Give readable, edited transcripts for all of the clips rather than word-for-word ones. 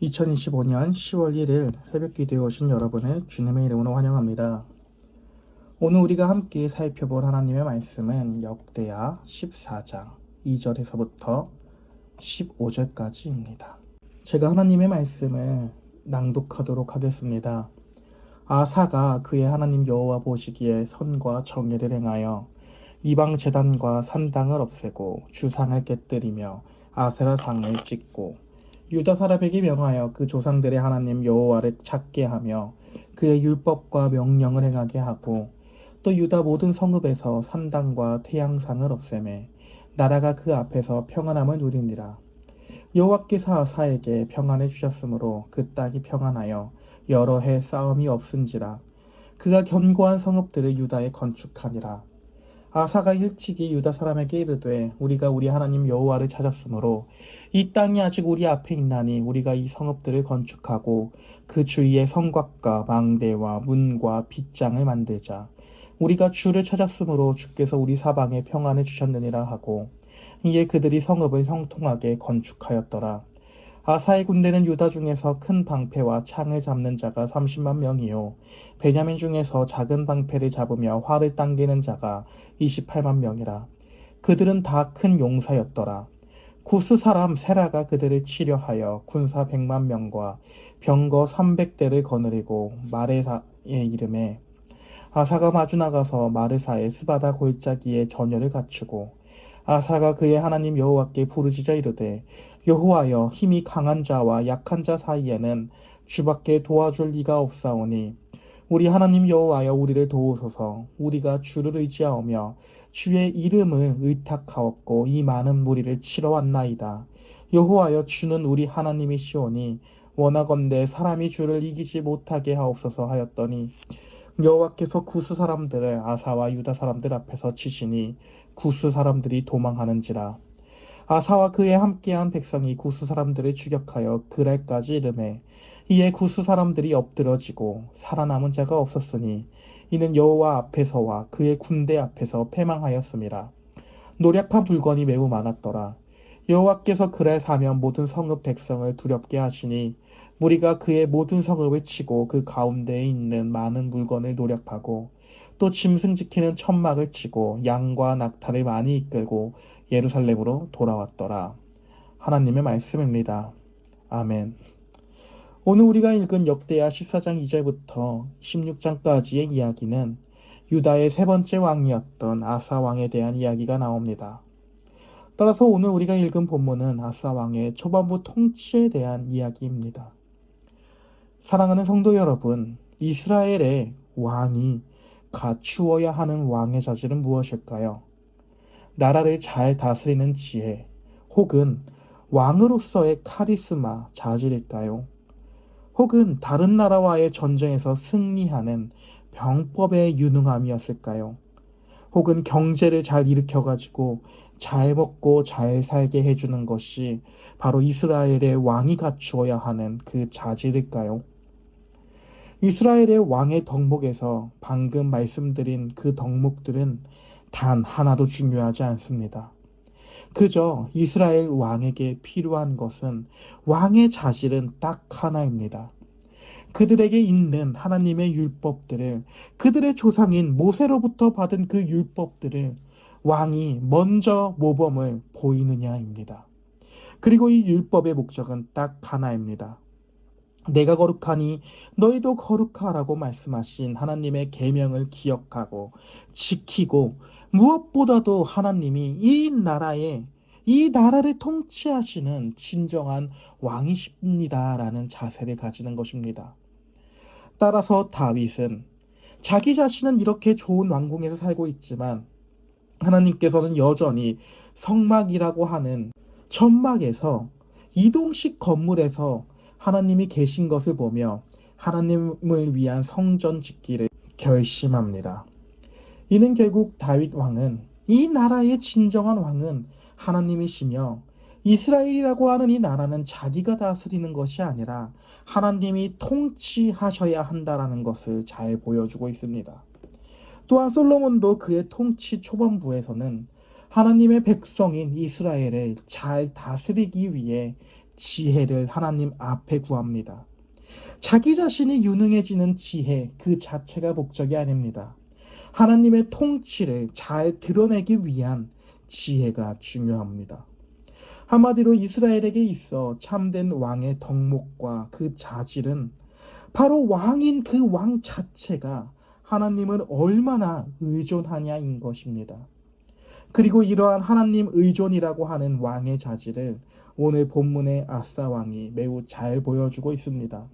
2025년 10월 1일 새벽 기도에 오신 여러분을 주님의 이름으로 환영합니다. 오늘 우리가 함께 살펴볼 하나님의 말씀은 역대하 14장 2절에서부터 15절까지입니다. 제가 하나님의 말씀을 낭독하도록 하겠습니다. 아사가 그의 하나님 여호와 보시기에 선과 정의를 행하여 이방 제단과 산당을 없애고 주상을 깨뜨리며 아세라 상을 찍고 유다 사람에게 명하여 그 조상들의 하나님 여호와를 찾게 하며 그의 율법과 명령을 행하게 하고 또 유다 모든 성읍에서 산당과 태양상을 없애매 나라가 그 앞에서 평안함을 누리니라. 여호와께서 아사에게 평안을 주셨으므로 그 땅이 평안하여 여러 해 싸움이 없은지라. 그가 견고한 성읍들을 유다에 건축하니라. 아사가 일찍이 유다 사람에게 이르되 우리가 우리 하나님 여호와를 찾았으므로 이 땅이 아직 우리 앞에 있나니 우리가 이 성읍들을 건축하고 그 주위에 성곽과 망대와 문과 빗장을 만들자. 우리가 주를 찾았으므로 주께서 우리 사방에 평안을 주셨느니라 하고 이에 그들이 성읍을 형통하게 건축하였더라. 아사의 군대는 유다 중에서 큰 방패와 창을 잡는 자가 30만 명이요 베냐민 중에서 작은 방패를 잡으며 활을 당기는 자가 28만 명이라. 그들은 다 큰 용사였더라. 구스 사람 세라가 그들을 치려하여 군사 100만 명과 병거 300대를 거느리고 마레사의 이름에 아사가 마주 나가서 마르사의 스바다 골짜기에 전열을 갖추고 아사가 그의 하나님 여호와께 부르짖어 이르되 여호와여 힘이 강한 자와 약한 자 사이에는 주밖에 도와줄 이가 없사오니 우리 하나님 여호와여 우리를 도우소서. 우리가 주를 의지하오며 주의 이름을 의탁하옵고 이 많은 무리를 치러 왔나이다. 여호와여 주는 우리 하나님이시오니 원하건대 사람이 주를 이기지 못하게 하옵소서 하였더니 여호와께서 구스 사람들을 아사와 유다 사람들 앞에서 치시니 구스 사람들이 도망하는지라. 아사와 그에 함께한 백성이 구스 사람들을 추격하여 그랄까지 이르매 이에 구스 사람들이 엎드러지고 살아남은 자가 없었으니 이는 여호와 앞에서와 그의 군대 앞에서 패망하였음이라. 노략한 물건이 매우 많았더라. 여호와께서 그랄 사면 모든 성읍 백성을 두렵게 하시니 무리가 그의 모든 성읍을 치고 그 가운데에 있는 많은 물건을 노략하고 또 짐승 지키는 천막을 치고 양과 낙타를 많이 이끌고 예루살렘으로 돌아왔더라. 하나님의 말씀입니다. 아멘. 오늘 우리가 읽은 역대하 14장 2절부터 16장까지의 이야기는 유다의 세 번째 왕이었던 아사 왕에 대한 이야기가 나옵니다. 따라서 오늘 우리가 읽은 본문은 아사 왕의 초반부 통치에 대한 이야기입니다. 사랑하는 성도 여러분, 이스라엘의 왕이 갖추어야 하는 왕의 자질은 무엇일까요? 나라를 잘 다스리는 지혜, 혹은 왕으로서의 카리스마, 자질일까요? 혹은 다른 나라와의 전쟁에서 승리하는 병법의 유능함이었을까요? 혹은 경제를 잘 일으켜가지고 잘 먹고 잘 살게 해주는 것이 바로 이스라엘의 왕이 갖추어야 하는 그 자질일까요? 이스라엘의 왕의 덕목에서 방금 말씀드린 그 덕목들은 단 하나도 중요하지 않습니다. 그저 이스라엘 왕에게 필요한 것은 왕의 자질은 딱 하나입니다. 그들에게 있는 하나님의 율법들을, 그들의 조상인 모세로부터 받은 그 율법들을 왕이 먼저 모범을 보이느냐입니다. 그리고 이 율법의 목적은 딱 하나입니다. 내가 거룩하니 너희도 거룩하라고 말씀하신 하나님의 계명을 기억하고 지키고 무엇보다도 하나님이 이 나라를 통치하시는 진정한 왕이십니다라는 자세를 가지는 것입니다. 따라서 다윗은 자기 자신은 이렇게 좋은 왕궁에서 살고 있지만 하나님께서는 여전히 성막이라고 하는 천막에서 이동식 건물에서 하나님이 계신 것을 보며 하나님을 위한 성전 짓기를 결심합니다. 이는 결국 다윗 왕은 이 나라의 진정한 왕은 하나님이시며 이스라엘이라고 하는 이 나라는 자기가 다스리는 것이 아니라 하나님이 통치하셔야 한다라는 것을 잘 보여주고 있습니다. 또한 솔로몬도 그의 통치 초반부에서는 하나님의 백성인 이스라엘을 잘 다스리기 위해 지혜를 하나님 앞에 구합니다. 자기 자신이 유능해지는 지혜 그 자체가 목적이 아닙니다. 하나님의 통치를 잘 드러내기 위한 지혜가 중요합니다. 한마디로 이스라엘에게 있어 참된 왕의 덕목과 그 자질은 바로 왕인 그 왕 자체가 하나님을 얼마나 의존하냐인 것입니다. 그리고 이러한 하나님 의존이라고 하는 왕의 자질을 오늘 본문의 아사 왕이 매우 잘 보여주고 있습니다.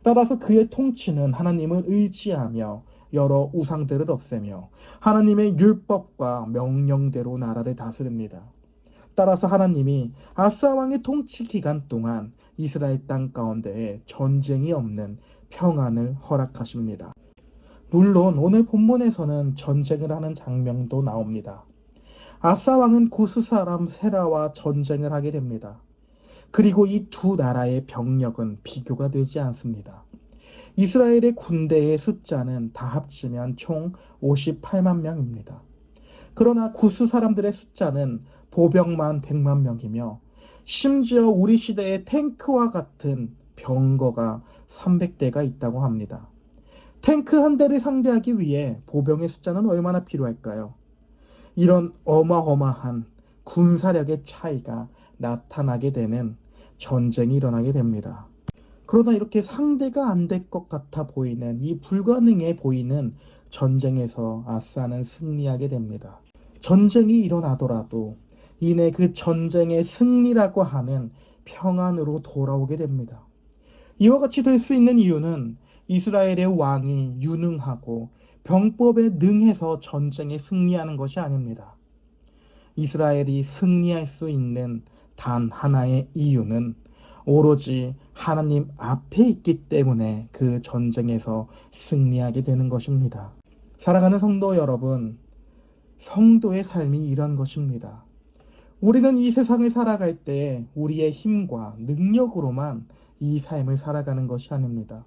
따라서 그의 통치는 하나님을 의지하며 여러 우상들을 없애며 하나님의 율법과 명령대로 나라를 다스립니다. 따라서 하나님이 아사 왕의 통치 기간 동안 이스라엘 땅 가운데에 전쟁이 없는 평안을 허락하십니다. 물론 오늘 본문에서는 전쟁을 하는 장면도 나옵니다. 아사 왕은 구스 사람 세라와 전쟁을 하게 됩니다. 그리고 이 두 나라의 병력은 비교가 되지 않습니다. 이스라엘의 군대의 숫자는 다 합치면 총 58만 명입니다. 그러나 구스 사람들의 숫자는 보병만 100만 명이며 심지어 우리 시대의 탱크와 같은 병거가 300대가 있다고 합니다. 탱크 한 대를 상대하기 위해 보병의 숫자는 얼마나 필요할까요? 이런 어마어마한 군사력의 차이가 나타나게 되는 전쟁이 일어나게 됩니다. 그러나 이렇게 상대가 안 될 것 같아 보이는 이 불가능해 보이는 전쟁에서 아사는 승리하게 됩니다. 전쟁이 일어나더라도 이내 그 전쟁의 승리라고 하는 평안으로 돌아오게 됩니다. 이와 같이 될 수 있는 이유는 이스라엘의 왕이 유능하고 병법에 능해서 전쟁에 승리하는 것이 아닙니다. 이스라엘이 승리할 수 있는 단 하나의 이유는 오로지 하나님 앞에 있기 때문에 그 전쟁에서 승리하게 되는 것입니다. 사랑하는 성도 여러분, 성도의 삶이 이런 것입니다. 우리는 이 세상을 살아갈 때 우리의 힘과 능력으로만 이 삶을 살아가는 것이 아닙니다.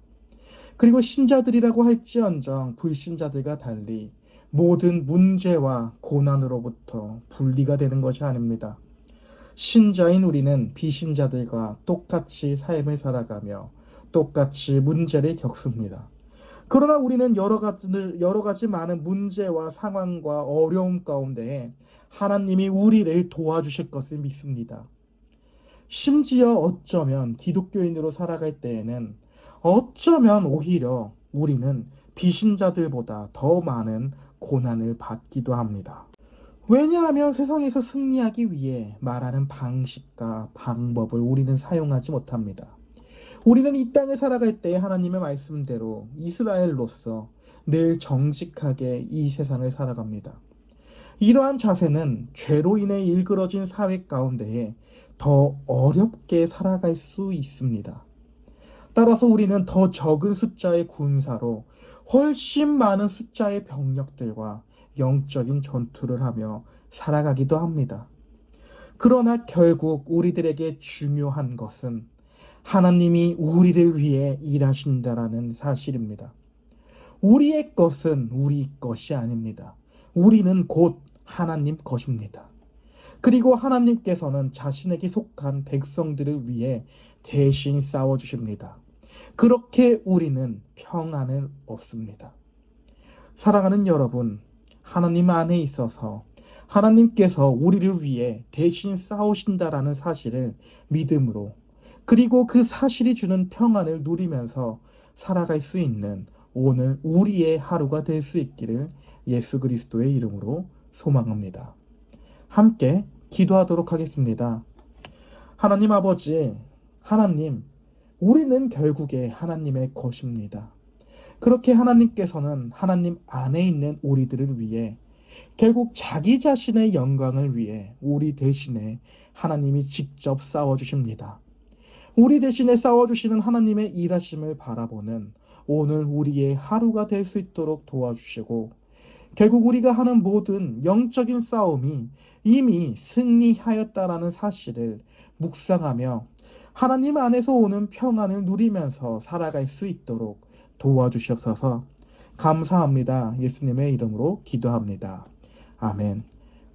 그리고 신자들이라고 할지언정 불신자들과 달리 모든 문제와 고난으로부터 분리가 되는 것이 아닙니다. 신자인 우리는 비신자들과 똑같이 삶을 살아가며 똑같이 문제를 겪습니다. 그러나 우리는 여러 가지 많은 문제와 상황과 어려움 가운데에 하나님이 우리를 도와주실 것을 믿습니다. 심지어 어쩌면 기독교인으로 살아갈 때에는 어쩌면 오히려 우리는 비신자들보다 더 많은 고난을 받기도 합니다. 왜냐하면 세상에서 승리하기 위해 말하는 방식과 방법을 우리는 사용하지 못합니다. 우리는 이 땅에 살아갈 때 하나님의 말씀대로 이스라엘로서 늘 정직하게 이 세상을 살아갑니다. 이러한 자세는 죄로 인해 일그러진 사회 가운데에 더 어렵게 살아갈 수 있습니다. 따라서 우리는 더 적은 숫자의 군사로 훨씬 많은 숫자의 병력들과 영적인 전투를 하며 살아가기도 합니다. 그러나 결국 우리들에게 중요한 것은 하나님이 우리를 위해 일하신다라는 사실입니다. 우리의 것은 우리 것이 아닙니다. 우리는 곧 하나님 것입니다. 그리고 하나님께서는 자신에게 속한 백성들을 위해 대신 싸워주십니다. 그렇게 우리는 평안을 얻습니다. 사랑하는 여러분, 하나님 안에 있어서 하나님께서 우리를 위해 대신 싸우신다라는 사실을 믿음으로 그리고 그 사실이 주는 평안을 누리면서 살아갈 수 있는 오늘 우리의 하루가 될 수 있기를 예수 그리스도의 이름으로 소망합니다. 함께 기도하도록 하겠습니다. 하나님 아버지, 하나님, 우리는 결국에 하나님의 것입니다. 그렇게 하나님께서는 하나님 안에 있는 우리들을 위해 결국 자기 자신의 영광을 위해 우리 대신에 하나님이 직접 싸워주십니다. 우리 대신에 싸워주시는 하나님의 일하심을 바라보는 오늘 우리의 하루가 될 수 있도록 도와주시고 결국 우리가 하는 모든 영적인 싸움이 이미 승리하였다라는 사실을 묵상하며 하나님 안에서 오는 평안을 누리면서 살아갈 수 있도록 도와주시옵소서. 감사합니다. 예수님의 이름으로 기도합니다. 아멘.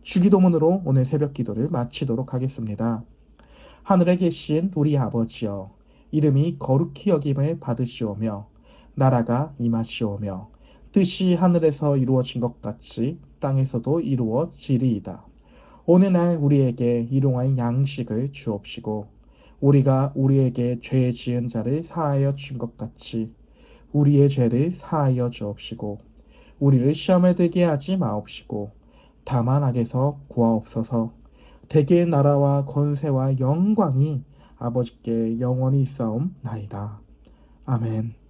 주기도문으로 오늘 새벽 기도를 마치도록 하겠습니다. 하늘에 계신 우리 아버지여, 이름이 거룩히 여김을 받으시오며 나라가 임하시오며 뜻이 하늘에서 이루어진 것 같이 땅에서도 이루어지리이다. 오늘날 우리에게 일용할 양식을 주옵시고 우리가 우리에게 죄 지은 자를 사하여 준 것 같이 우리의 죄를 사하여 주옵시고 우리를 시험에 들게 하지 마옵시고 다만 악에서 구하옵소서. 대개의 나라와 권세와 영광이 아버지께 영원히 있사옵나이다. 아멘.